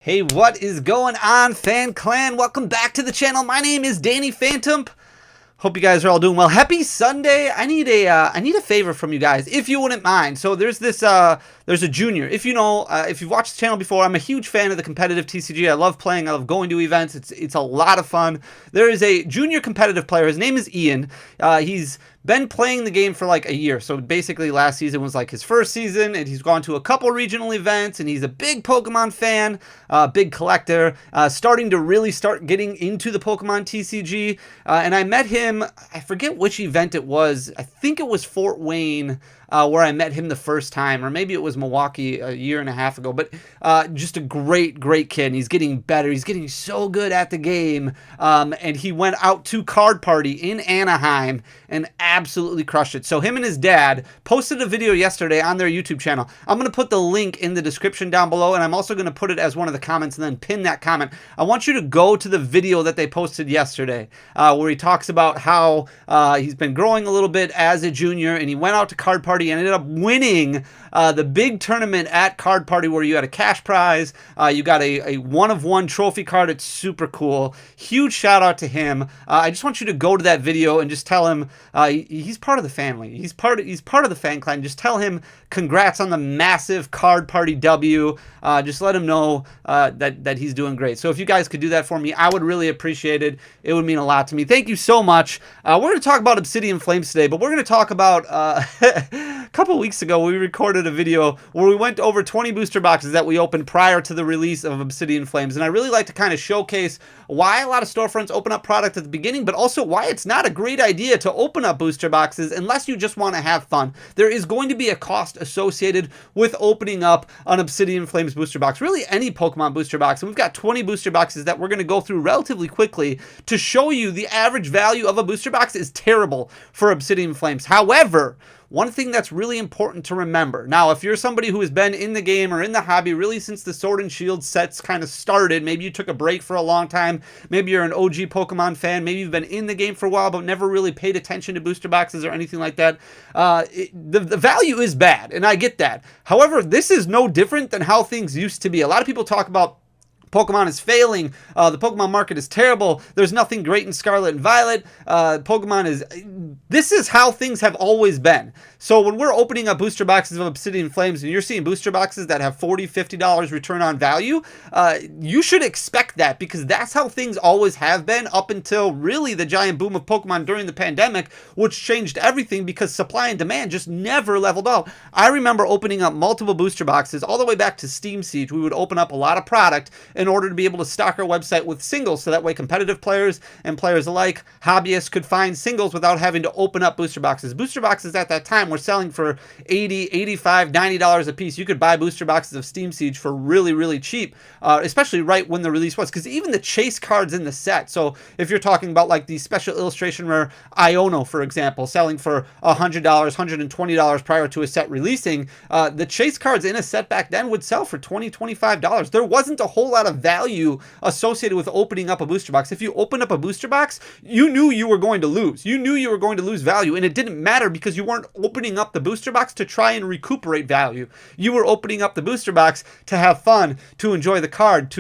Hey, what is going on, Fan Clan? Welcome back to the channel. My name is Danny Phantom. Hope you guys are all doing well. Happy Sunday. I need a favor from you guys, if you wouldn't mind. So there's a junior. If you know, if you've watched the channel before, I'm a huge fan of the competitive TCG. I love playing. I love going to events. It's a lot of fun. There is a junior competitive player. His name is Ian. He's been playing the game for like a year. So basically last season was like his first season, and he's gone to a couple regional events, and he's a big Pokemon fan, big collector, starting to really start getting into the Pokemon TCG. And I met him, I forget which event it was. I think it was Fort Wayne, where I met him the first time, or maybe it was Milwaukee a year and a half ago. But just a great kid. And he's getting better. He's getting so good at the game. And he went out to Card Party in Anaheim and absolutely crushed it. So him and his dad posted a video yesterday on their YouTube channel. I'm going to put the link in the description down below, and I'm also going to put it as one of the comments and then pin that comment. I want you to go to the video that they posted yesterday, where he talks about how he's been growing a little bit as a junior, and he went out to Card Party and ended up winning the big tournament at Card Party, where you had a cash prize. You got a one-of-one trophy card. It's super cool. Huge shout out to him. I just want you to go to that video and just tell him he's part of the family. He's part of the fan clan. Just tell him congrats on the massive Card Party W. Just let him know that he's doing great. So if you guys could do that for me, I would really appreciate it. It would mean a lot to me. Thank you so much. We're going to talk about Obsidian Flames today, but we're going to talk about a couple weeks ago we recorded a video where we went over 20 booster boxes that we opened prior to the release of Obsidian Flames, and I really like to kind of showcase why a lot of storefronts open up product at the beginning, but also why it's not a great idea to open up booster boxes unless you just want to have fun. There is going to be a cost associated with opening up an Obsidian Flames booster box, really any Pokemon booster box, and we've got 20 booster boxes that we're going to go through relatively quickly to show you the average value of a booster box is terrible for Obsidian Flames. However, one thing that's really important to remember, now if you're somebody who has been in the game or in the hobby really since the Sword and Shield sets kind of started, maybe you took a break for a long time, maybe you're an OG Pokemon fan, maybe you've been in the game for a while but never really paid attention to booster boxes or anything like that, the value is bad, and I get that. However, this is no different than how things used to be. A lot of people talk about Pokemon is failing. The Pokemon market is terrible. There's nothing great in Scarlet and Violet. This is how things have always been. So when we're opening up booster boxes of Obsidian Flames and you're seeing booster boxes that have $40, $50 return on value, you should expect that, because that's how things always have been up until really the giant boom of Pokemon during the pandemic, which changed everything because supply and demand just never leveled out. I remember opening up multiple booster boxes all the way back to Steam Siege. We would open up a lot of product in order to be able to stock our website with singles, so that way competitive players and players alike, hobbyists, could find singles without having to open up booster boxes. Booster boxes at that time were selling for $80, $85, $90 a piece. You could buy booster boxes of Steam Siege for really cheap, especially right when the release was, because even the chase cards in the set, so if you're talking about like the special illustration rare Iono, for example, selling for $100, $120 prior to a set releasing, the chase cards in a set back then would sell for $20, $25. There wasn't a whole lot of value associated with opening up a booster box. If you opened up a booster box, you knew you were going to lose. You knew you were going to lose value, and it didn't matter because you weren't opening up the booster box to try and recuperate value. You were opening up the booster box to have fun, to enjoy the cards,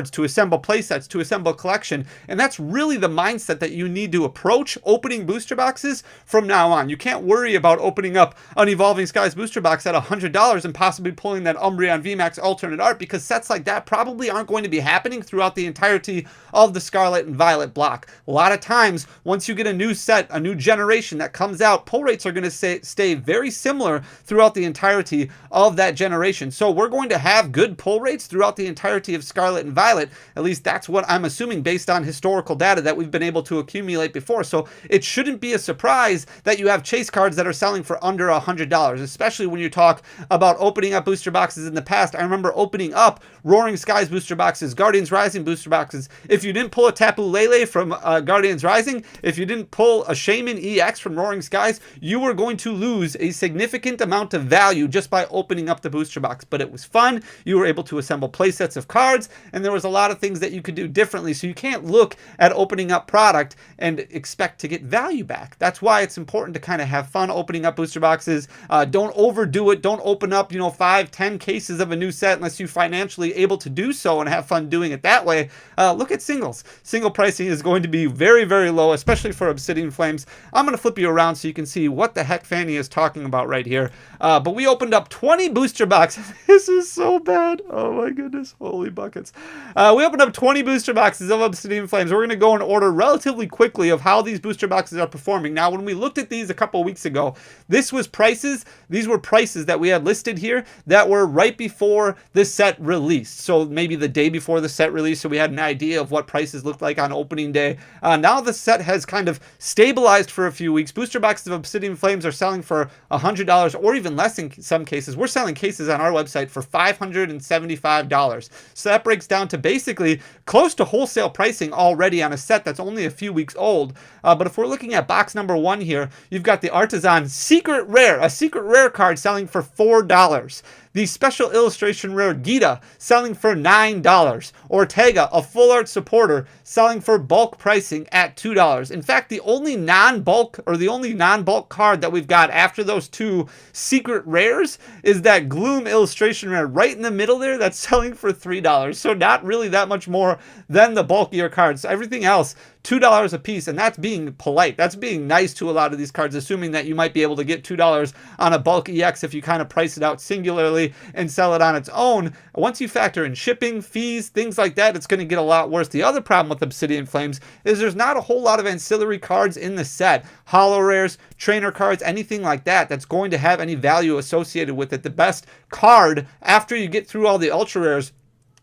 to assemble playsets, to assemble a collection, and that's really the mindset that you need to approach opening booster boxes from now on. You can't worry about opening up an Evolving Skies booster box at $100 and possibly pulling that Umbreon VMAX alternate art, because sets like that probably aren't going to be happening throughout the entirety of the Scarlet and Violet block. A lot of times, once you get a new set, a new generation that comes out, pull rates are going to stay very similar throughout the entirety of that generation. So we're going to have good pull rates throughout the entirety of Scarlet and Violet. At least that's what I'm assuming based on historical data that we've been able to accumulate before. So it shouldn't be a surprise that you have chase cards that are selling for under $100, especially when you talk about opening up booster boxes in the past. I remember opening up Roaring Skies booster boxes, Guardians Rising booster boxes. If you didn't pull a Tapu Lele from Guardians Rising, if you didn't pull a Shaman EX from Roaring Skies, you were going to lose a significant amount of value just by opening up the booster box. But it was fun. You were able to assemble play sets of cards, and there was a lot of things that you could do differently. So you can't look at opening up product and expect to get value back. That's why it's important to kind of have fun opening up booster boxes. Don't overdo it. Don't open up, 5, 10 cases of a new set unless you financially able to do so and have have fun doing it that way, look at singles. Single pricing is going to be very, very low, especially for Obsidian Flames. I'm going to flip you around so you can see what the heck Fanny is talking about right here. But we opened up 20 booster boxes. This is so bad. Oh my goodness. Holy buckets. We opened up 20 booster boxes of Obsidian Flames. We're going to go in order relatively quickly of how these booster boxes are performing. Now, when we looked at these a couple weeks ago, this was prices. These were prices that we had listed here that were right before the set released. So maybe the day before the set released, so we had an idea of what prices looked like on opening day. Now the set has kind of stabilized for a few weeks. Booster boxes of Obsidian Flames are selling for $100 or even less in some cases. We're selling cases on our website for $575. So that breaks down to basically close to wholesale pricing already on a set that's only a few weeks old. But if we're looking at box number 1 here, you've got the Artisan Secret Rare, a Secret Rare card selling for $4. The Special Illustration Rare Gita selling for $9. Ortega, a full art supporter, selling for bulk pricing at $2. In fact, the only non-bulk card that we've got after those 2 secret rares is that Gloom Illustration Rare right in the middle there that's selling for $3. So not really that much more than the bulkier cards. So everything else, $2 a piece, and that's being polite. That's being nice to a lot of these cards, assuming that you might be able to get $2 on a bulk EX if you kind of price it out singularly and sell it on its own. Once you factor in shipping, fees, things like that, it's going to get a lot worse. The other problem with Obsidian Flames is there's not a whole lot of ancillary cards in the set. Holo rares, trainer cards, anything like that that's going to have any value associated with it. The best card after you get through all the ultra rares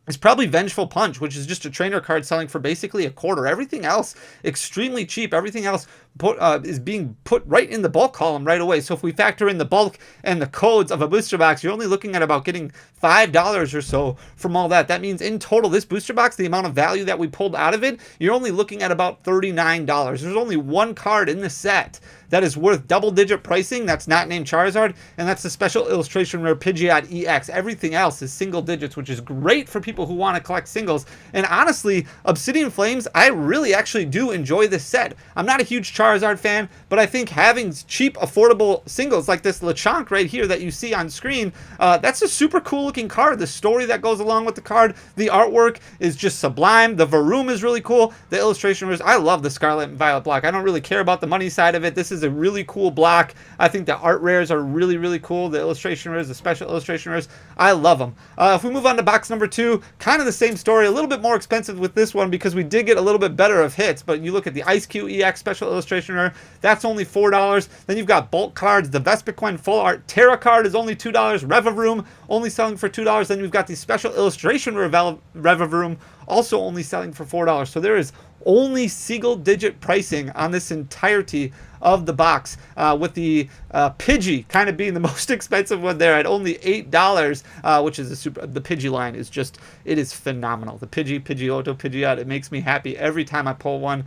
is probably Vengeful Punch, which is just a trainer card selling for basically a quarter. Everything else extremely cheap. Everything else is being put right in the bulk column right away. So if we factor in the bulk and the codes of a booster box, you're only looking at about getting $5 or so from all that. That means in total, this booster box, the amount of value that we pulled out of it, you're only looking at about $39. There's only one card in the set that is worth double-digit pricing that's not named Charizard, and that's the Special Illustration Rare Pidgeot EX. Everything else is single digits, which is great for people who want to collect singles. And honestly, Obsidian Flames, I really actually do enjoy this set. I'm not a huge Charizard fan, but I think having cheap, affordable singles like this Lechonk right here that you see on screen, that's a super cool-looking card. The story that goes along with the card, the artwork is just sublime. The Varoom is really cool. The illustration was, I love the Scarlet and Violet block. I don't really care about the money side of it. This is a really cool block. I think the art rares are really, really cool. The illustration rares, the special illustration rares, I love them. If we move on to box number 2, kind of the same story, a little bit more expensive with this one because we did get a little bit better of hits, but you look at the Ice Cube EX special illustration rare, that's only $4. Then you've got bulk cards. The Vespiquen full art Terra card is only $2. Revavroom only selling for $2. Then you've got the special illustration rare Revavroom also only selling for $4. So there is only single-digit pricing on this entirety of the box, with the Pidgey kind of being the most expensive one there at only $8, which is the Pidgey line is just, it is phenomenal. The Pidgeotto, Pidgeot, it makes me happy every time I pull one.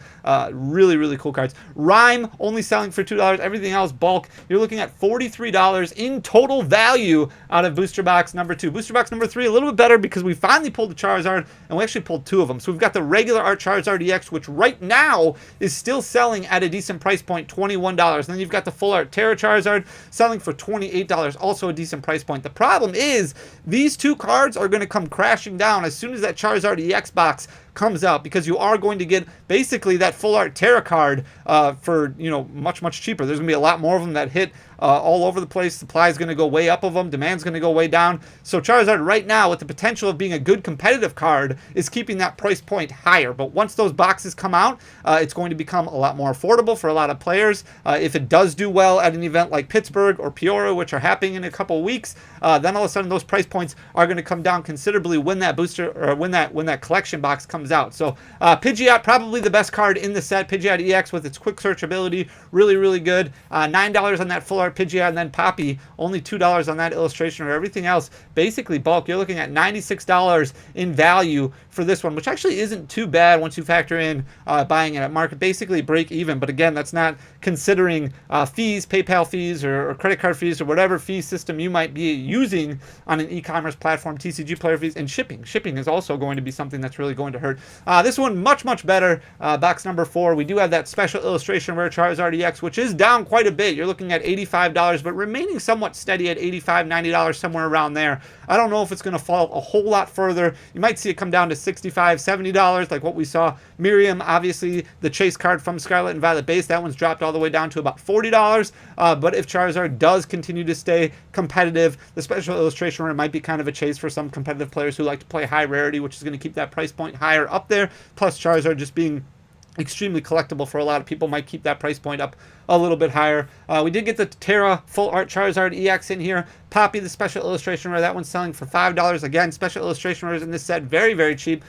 Really, really cool cards. Rhyme only selling for $2. Everything else bulk. You're looking at $43 in total value out of booster box number 2. Booster box number 3, a little bit better because we finally pulled the Charizard, and we actually pulled 2 of them. So we've got the regular art Charizard EX, which right now is still selling at a decent price point, $21. And then you've got the full art Terra Charizard selling for $28, also a decent price point. The problem is these 2 cards are going to come crashing down as soon as that Charizard EX box comes out, because you are going to get basically that full art Terra card for, you know, much cheaper. There's going to be a lot more of them that hit all over the place. Supply is going to go way up of them. Demand's going to go way down. So Charizard right now, with the potential of being a good competitive card, is keeping that price point higher. But once those boxes come out, it's going to become a lot more affordable for a lot of players. If it does do well at an event like Pittsburgh or Peoria, which are happening in a couple weeks, then all of a sudden those price points are going to come down considerably when that booster, or when that collection box comes out. So Pidgeot, probably the best card in the set. Pidgeot EX with its quick search ability, really, really good. $9 on that full art Pidgeot, and then Poppy, only $2 on that illustration, or everything else basically bulk. You're looking at $96 in value for this one, which actually isn't too bad once you factor in buying it at market, basically break even. But again, that's not considering fees, PayPal fees, or credit card fees, or whatever fee system you might be using on an e-commerce platform, TCG player fees, and shipping. Shipping is also going to be something that's really going to hurt. This one, much better. Box number 4, we do have that special illustration rare Charizard EX, which is down quite a bit. You're looking at $85, but remaining somewhat steady at $85, $90, somewhere around there. I don't know if it's going to fall a whole lot further. You might see it come down to $65, $70, like what we saw. Miriam, obviously, the chase card from Scarlet and Violet base, that one's dropped all the way down to about $40. But if Charizard does continue to stay competitive, the special illustration rare might be kind of a chase for some competitive players who like to play high rarity, which is going to keep that price point higher up there. Plus, Charizard just being extremely collectible for a lot of people might keep that price point up a little bit higher. We did get the Terra Full Art Charizard EX in here. Poppy, the special illustration rare, that one's selling for $5. Again, special illustration rares in this set, very, very cheap.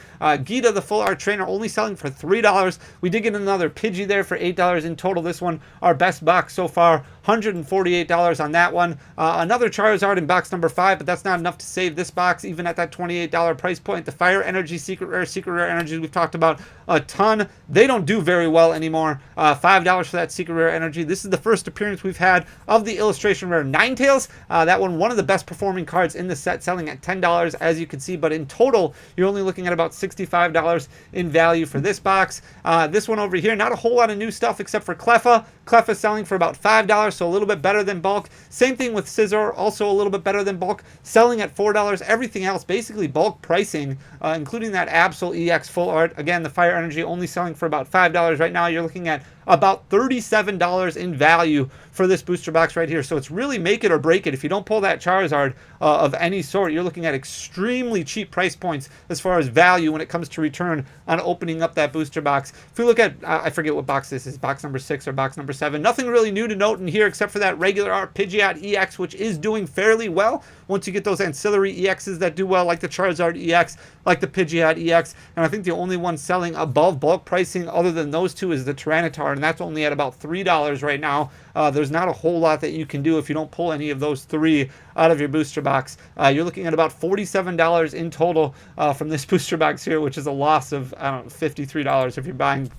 Gita, the Full Art Trainer, only selling for $3. We did get another Pidgey there for $8 in total. This one, our best box so far, $148 on that one. Another Charizard in box number 5, but that's not enough to save this box, even at that $28 price point. The Fire Energy Secret Rare Energy we've talked about a ton. They don't do very well anymore. $5 for that Secret Rare Energy. This is the first appearance we've had of the illustration rare Ninetales. That one of the best performing cards in the set, selling at $10, as you can see. But in total, you're only looking at about $65 in value for this box. This one over here, not a whole lot of new stuff except for Cleffa. Cleffa selling for about $5, so a little bit better than bulk. Same thing with Scizor, also a little bit better than bulk, selling at $4. Everything else, basically bulk pricing, including that Absol EX Full Art. Again, the Fire Energy only selling for about $5 right now. You're looking at about $37 in value for this booster box right here. So it's really make it or break it. If you don't pull that Charizard of any sort, you're looking at extremely cheap price points as far as value when it comes to return on opening up that booster box. If we look at, I forget what box this is, box number 6 or box number 7. Nothing really new to note in here except for that regular art Pidgeot EX, which is doing fairly well. Once you get those ancillary EXs that do well, like the Charizard EX, like the Pidgeot EX, and I think the only one selling above bulk pricing other than those two is the Tyranitar, and that's only at about $3 right now. There's not a whole lot that you can do if you don't pull any of those 3 out of your booster box. You're looking at about $47 in total from this booster box here, which is a loss of, I don't know, $53 if you're buying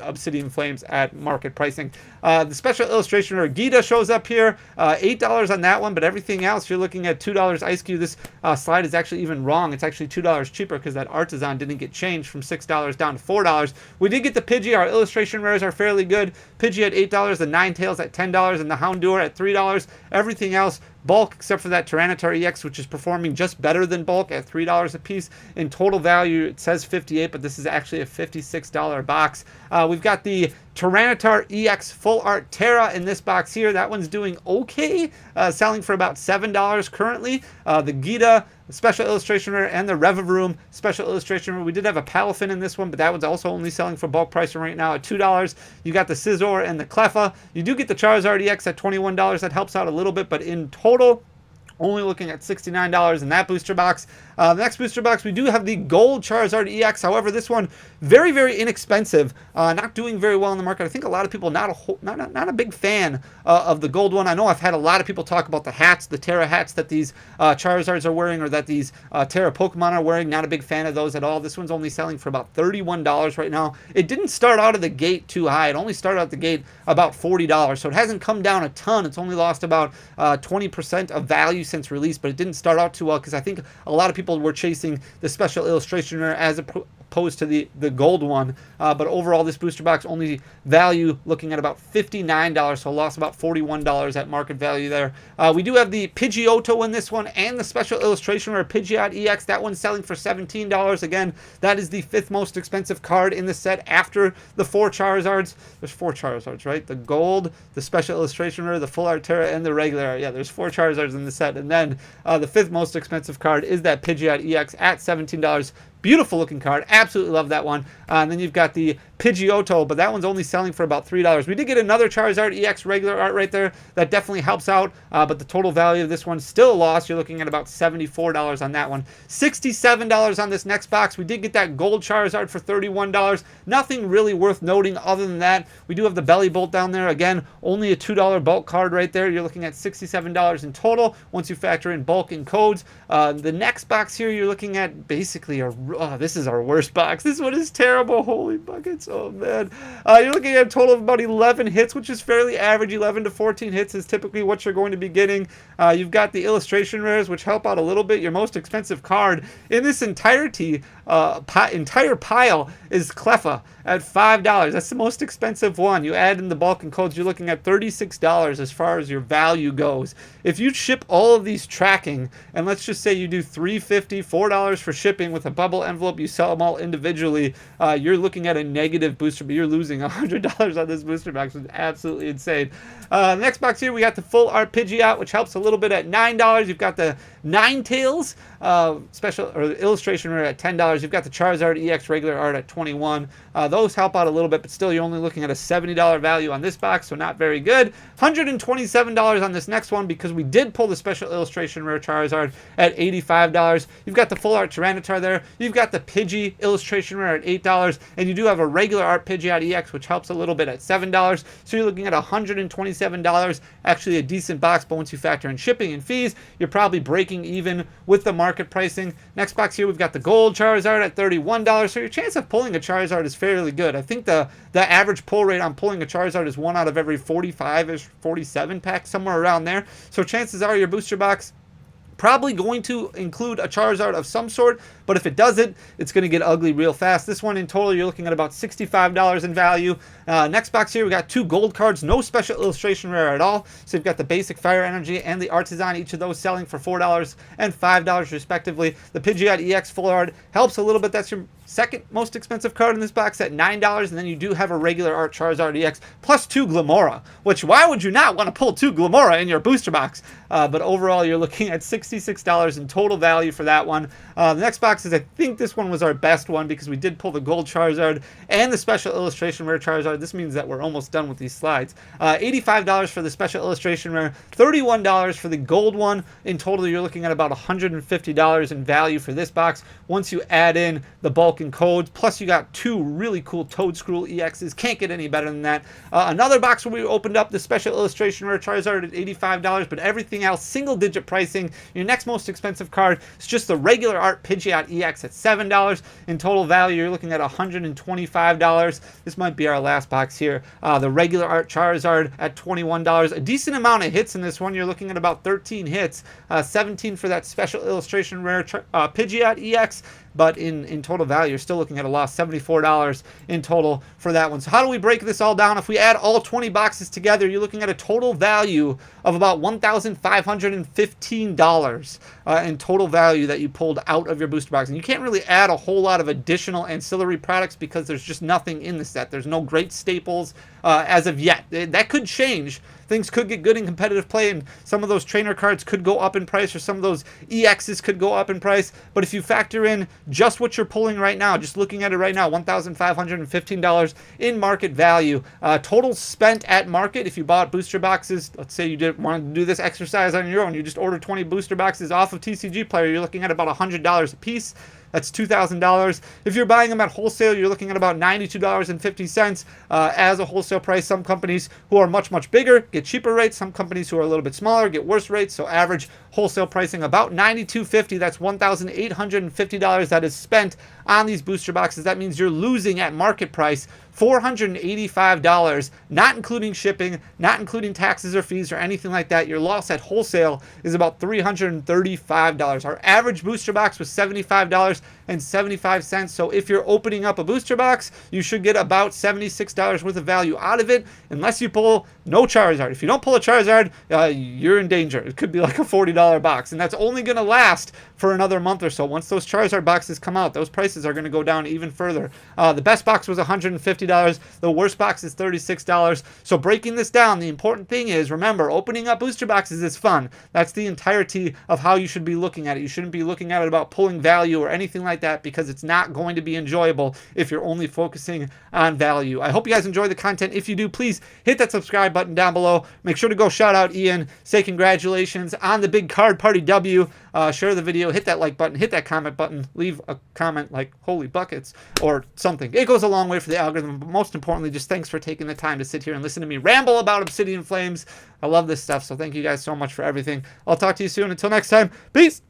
Obsidian Flames at market pricing. The special illustration rare Gita shows up here, $8 on that one, but everything else you're looking at $2 Ice Cube. This slide is actually even wrong. It's actually $2 cheaper because that Artisan didn't get changed from $6 down to $4. We did get the Pidgey. Our illustration rares are fairly good. Pidgey at $8, the Ninetales at $10, and the Houndour at $3. Everything else bulk except for that Tyranitar EX, which is performing just better than bulk at $3 a piece. In total value, it says $58, but this is actually a $56 box. We've got the Tyranitar EX Full Art Terra in this box here. That one's doing okay, selling for about $7 currently. The Gita special illustration rare and the Revavroom special illustration rare. We did have a Palafin in this one, but that one's also only selling for bulk pricing right now at $2. You got the Scizor and the Cleffa. You do get the Charizard EX at $21. That helps out a little bit, but in total, only looking at $69 in that booster box. The next booster box, we do have the Gold Charizard EX. However, this one, very, very inexpensive. Not doing very well in the market. I think a lot of people not a big fan of the Gold one. I know I've had a lot of people talk about the hats, the Terra hats that these Charizards are wearing, or that these Terra Pokemon are wearing. Not a big fan of those at all. This one's only selling for about $31 right now. It didn't start out of the gate too high. It only started out the gate about $40. So it hasn't come down a ton. It's only lost about 20% of value since release, but it didn't start out too well because I think a lot of people were chasing the special illustration rare as opposed to the gold one. But overall, this booster box only value looking at about $59, so lost about $41 at market value there. We do have the Pidgeotto in this one and the special illustration rare Pidgeot EX. That one's selling for $17. Again, that is the 5th most expensive card in the set after the 4 Charizards. There's 4 Charizards, right? The gold, the special illustration rare, the Full Art Terra, and the regular. Yeah, there's 4 Charizards in the set. And then the 5th most expensive card is that Pidgeot EX at $17. Beautiful looking card. Absolutely love that one. And then you've got the Pidgeotto, but that one's only selling for about $3. We did get another Charizard EX regular art right there. That definitely helps out, but the total value of this one still a loss. You're looking at about $74 on that one. $67 on this next box. We did get that gold Charizard for $31. Nothing really worth noting other than that. We do have the Belly Bolt down there. Again, only a $2 bulk card right there. You're looking at $67 in total once you factor in bulk and codes. The next box here, you're looking at basically this is our worst box. This one is terrible. Holy buckets. Oh, man. You're looking at a total of about 11 hits, which is fairly average. 11 to 14 hits is typically what you're going to be getting. You've got the illustration rares, which help out a little bit. Your most expensive card in this entirety, entire pile is Cleffa at $5. That's the most expensive one. You add in the bulk and codes, you're looking at $36 as far as your value goes. If you ship all of these tracking, and let's just say you do $3.50, $4 for shipping with a bubble whole envelope, you sell them all individually, you're looking at a negative booster, but you're losing $100 on this booster box, which is absolutely insane. Next box here, we got the full art Pidgeot, which helps a little bit at $9. You've got the Ninetales special or illustration rare at $10. You've got the Charizard EX regular art at $21. Those help out a little bit, but still you're only looking at a $70 value on this box, so not very good. $127 on this next one because we did pull the special illustration rare Charizard at $85. You've got the full art Tyranitar there. You've got the Pidgey illustration rare at $8, and you do have a regular art Pidgeot EX, which helps a little bit at $7. So you're looking at $127. Actually a decent box, but once you factor in shipping and fees, you're probably breaking even with the market pricing. Next box here, we've got the gold Charizard at $31. So your chance of pulling a Charizard is fairly good. I think the average pull rate on pulling a Charizard is 1 out of every 45-ish, 47 packs, somewhere around there. So chances are your booster box probably going to include a Charizard of some sort, but if it doesn't, it's going to get ugly real fast. This one in total, you're looking at about $65 in value. Next box here, we got 2 gold cards, no special illustration rare at all. So you've got the basic Fire Energy and the Artisan, each of those selling for $4 and $5 respectively. The Pidgeot EX full art helps a little bit. That's your second most expensive card in this box at $9, and then you do have a regular art Charizard EX plus 2 Glimmora, which why would you not want to pull 2 Glimmora in your booster box? But overall, you're looking at $66 in total value for that one. The next box is, I think this one was our best one because we did pull the gold Charizard and the special illustration rare Charizard. This means that we're almost done with these slides. $85 for the special illustration rare, $31 for the gold one. In total, you're looking at about $150 in value for this box once you add in the bulk and codes. Plus, you got 2 really cool Toedscruel EXs. Can't get any better than that. Another box where we opened up the special illustration rare Charizard at $85, but everything else single-digit pricing. Your next most expensive card is just the regular art Pidgeot EX at $7. In total value, you're looking at $125. This might be our last box here. The regular art Charizard at $21. A decent amount of hits in this one. You're looking at about 13 hits. 17 for that special illustration rare Pidgeot EX. But in total value, you're still looking at a loss, $74 in total for that one. So how do we break this all down? If we add all 20 boxes together, you're looking at a total value of about $1,515 in total value that you pulled out of your booster box. And you can't really add a whole lot of additional ancillary products because there's just nothing in the set. There's no great staples as of yet. That could change. Things could get good in competitive play, and some of those trainer cards could go up in price, or some of those EXs could go up in price. But if you factor in just what you're pulling right now, just looking at it right now, $1,515 in market value. Total spent at market, if you bought booster boxes, let's say you wanted to do this exercise on your own, you just ordered 20 booster boxes off of TCG Player, you're looking at about $100 a piece. That's $2,000. If you're buying them at wholesale, you're looking at about $92.50 as a wholesale price. Some companies who are much, much bigger get cheaper rates. Some companies who are a little bit smaller get worse rates. So average wholesale pricing about $92.50. That's $1,850 that is spent on these booster boxes. That means you're losing at market price $485, not including shipping, not including taxes or fees or anything like that. Your loss at wholesale is about $335. Our average booster box was $75.75. So if you're opening up a booster box, you should get about $76 worth of value out of it, unless you pull no Charizard. If you don't pull a Charizard, you're in danger. It could be like a $40 box, and that's only going to last for another month or so. Once those Charizard boxes come out, those prices are going to go down even further. The best box was $150. The worst box is $36. So breaking this down, the important thing is, remember, opening up booster boxes is fun. That's the entirety of how you should be looking at it. You shouldn't be looking at it about pulling value or anything like that, because it's not going to be enjoyable if you're only focusing on value. I hope you guys enjoy the content. If you do, please hit that subscribe button down below. Make sure to go shout out Ian, say congratulations on the big card party W. Share the video, hit that like button, hit that comment button, leave a comment like holy buckets or something. It goes a long way for the algorithm, but most importantly, just thanks for taking the time to sit here and listen to me ramble about Obsidian Flames. I love this stuff, so thank you guys so much for everything. I'll talk to you soon. Until next time, peace!